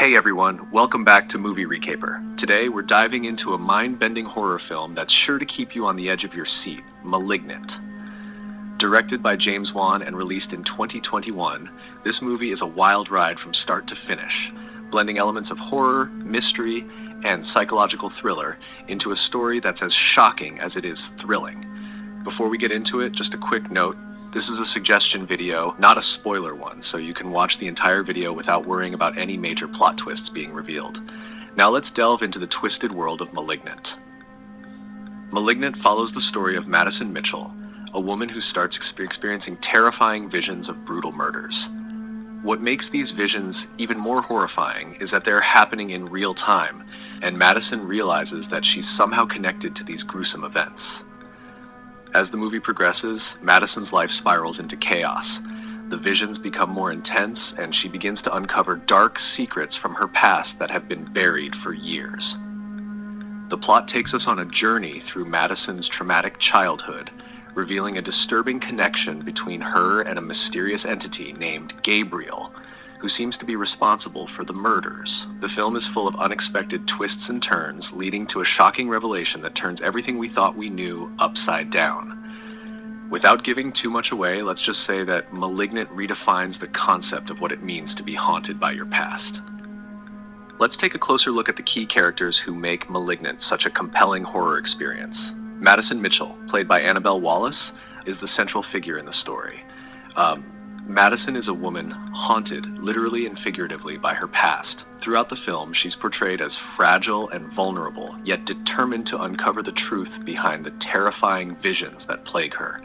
Hey everyone, welcome back to Movie Recaper. Today we're diving into a mind-bending horror film that's sure to keep you on the edge of your seat, Malignant. Directed by James Wan and released in 2021, this movie is a wild ride from start to finish, blending elements of horror, mystery, and psychological thriller into a story that's as shocking as it is thrilling. Before we get into it, just a quick note. This is a suggestion video, not a spoiler one, so you can watch the entire video without worrying about any major plot twists being revealed. Now let's delve into the twisted world of Malignant. Malignant follows the story of Madison Mitchell, a woman who starts experiencing terrifying visions of brutal murders. What makes these visions even more horrifying is that they're happening in real time, and Madison realizes that she's somehow connected to these gruesome events. As the movie progresses, Madison's life spirals into chaos. The visions become more intense, and she begins to uncover dark secrets from her past that have been buried for years. The plot takes us on a journey through Madison's traumatic childhood, revealing a disturbing connection between her and a mysterious entity named Gabriel, who seems to be responsible for the murders. The film is full of unexpected twists and turns, leading to a shocking revelation that turns everything we thought we knew upside down. Without giving too much away, let's just say that Malignant redefines the concept of what it means to be haunted by your past. Let's take a closer look at the key characters who make Malignant such a compelling horror experience. Madison Mitchell, played by Annabelle Wallis, is the central figure in the story. Madison is a woman haunted, literally and figuratively, by her past. Throughout the film, she's portrayed as fragile and vulnerable, yet determined to uncover the truth behind the terrifying visions that plague her.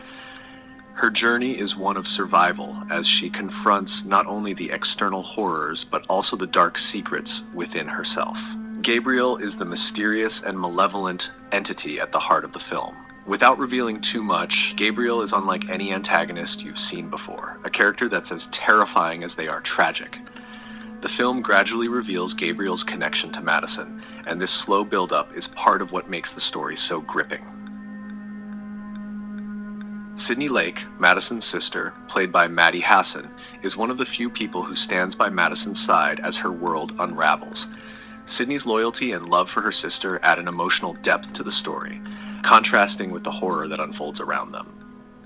Her journey is one of survival, as she confronts not only the external horrors, but also the dark secrets within herself. Gabriel is the mysterious and malevolent entity at the heart of the film. Without revealing too much, Gabriel is unlike any antagonist you've seen before, a character that's as terrifying as they are tragic. The film gradually reveals Gabriel's connection to Madison, and this slow build-up is part of what makes the story so gripping. Sydney Lake, Madison's sister, played by Maddie Hassan, is one of the few people who stands by Madison's side as her world unravels. Sydney's loyalty and love for her sister add an emotional depth to the story, contrasting with the horror that unfolds around them.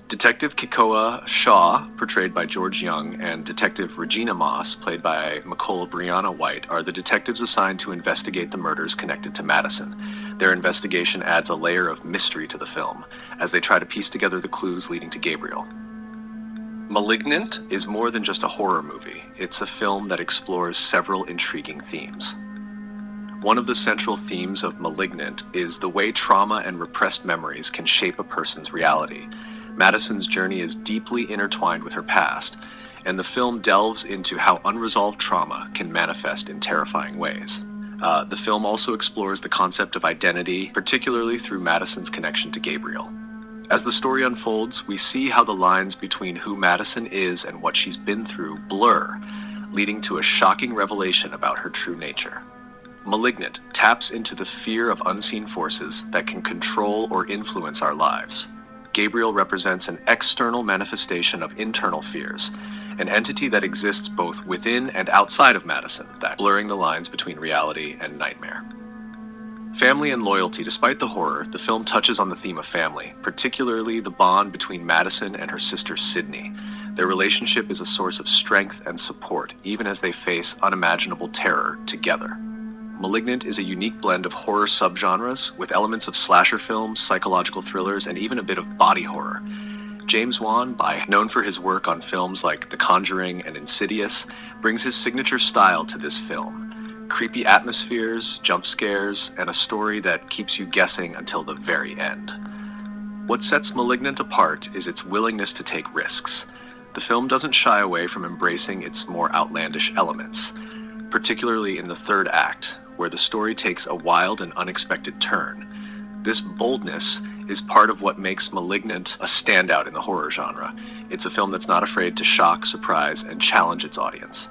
Detective Kikoa Shaw, portrayed by George Young, and Detective Regina Moss, played by Nicole Brianna White, are the detectives assigned to investigate the murders connected to Madison. Their investigation adds a layer of mystery to the film, as they try to piece together the clues leading to Gabriel. Malignant is more than just a horror movie. It's a film that explores several intriguing themes. One of the central themes of Malignant is the way trauma and repressed memories can shape a person's reality. Madison's journey is deeply intertwined with her past, and the film delves into how unresolved trauma can manifest in terrifying ways. The film also explores the concept of identity, particularly through Madison's connection to Gabriel. As the story unfolds, we see how the lines between who Madison is and what she's been through blur, leading to a shocking revelation about her true nature. Malignant taps into the fear of unseen forces that can control or influence our lives. Gabriel represents an external manifestation of internal fears, an entity that exists both within and outside of Madison, that blurring the lines between reality and nightmare. Family and loyalty. Despite the horror, the film touches on the theme of family, particularly the bond between Madison and her sister Sydney. Their relationship is a source of strength and support, even as they face unimaginable terror together. Malignant is a unique blend of horror subgenres with elements of slasher films, psychological thrillers, and even a bit of body horror. James Wan, known for his work on films like The Conjuring and Insidious, brings his signature style to this film. Creepy atmospheres, jump scares, and a story that keeps you guessing until the very end. What sets Malignant apart is its willingness to take risks. The film doesn't shy away from embracing its more outlandish elements, particularly in the third act, where the story takes a wild and unexpected turn. This boldness is part of what makes Malignant a standout in the horror genre. It's a film that's not afraid to shock, surprise, and challenge its audience.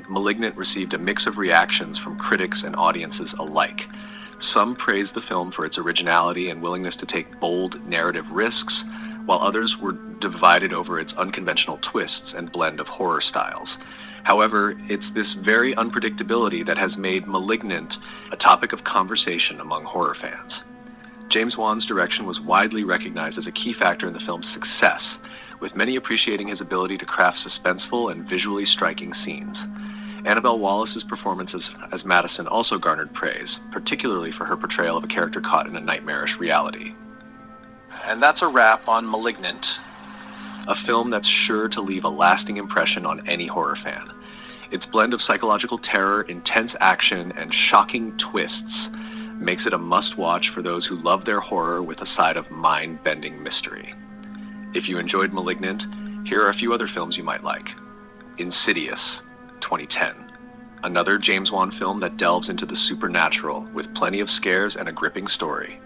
Malignant received a mix of reactions from critics and audiences alike. Some praised the film for its originality and willingness to take bold narrative risks, while others were divided over its unconventional twists and blend of horror styles. However, it's this very unpredictability that has made *Malignant* a topic of conversation among horror fans. James Wan's direction was widely recognized as a key factor in the film's success, with many appreciating his ability to craft suspenseful and visually striking scenes. Annabelle Wallis's performance as Madison also garnered praise, particularly for her portrayal of a character caught in a nightmarish reality. And that's a wrap on *Malignant*, a film that's sure to leave a lasting impression on any horror fan. Its blend of psychological terror, intense action, and shocking twists makes it a must-watch for those who love their horror with a side of mind-bending mystery. If you enjoyed *Malignant*, here are a few other films you might like. *Insidious*, 2010. Another James Wan film that delves into the supernatural with plenty of scares and a gripping story.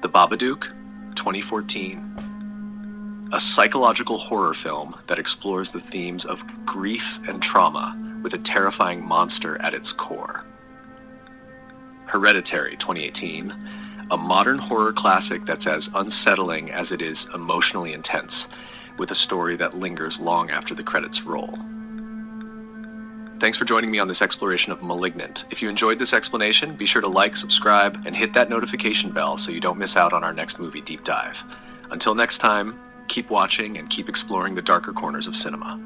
*The Babadook*, 2014. A psychological horror film that explores the themes of grief and trauma with a terrifying monster at its core. *Hereditary*, 2018. A modern horror classic that's as unsettling as it is emotionally intense, with a story that lingers long after the credits roll. Thanks for joining me on this exploration of *Malignant*. If you enjoyed this explanation, be sure to like, subscribe, and hit that notification bell so you don't miss out on our next movie deep dive. Until next time, keep watching and keep exploring the darker corners of cinema.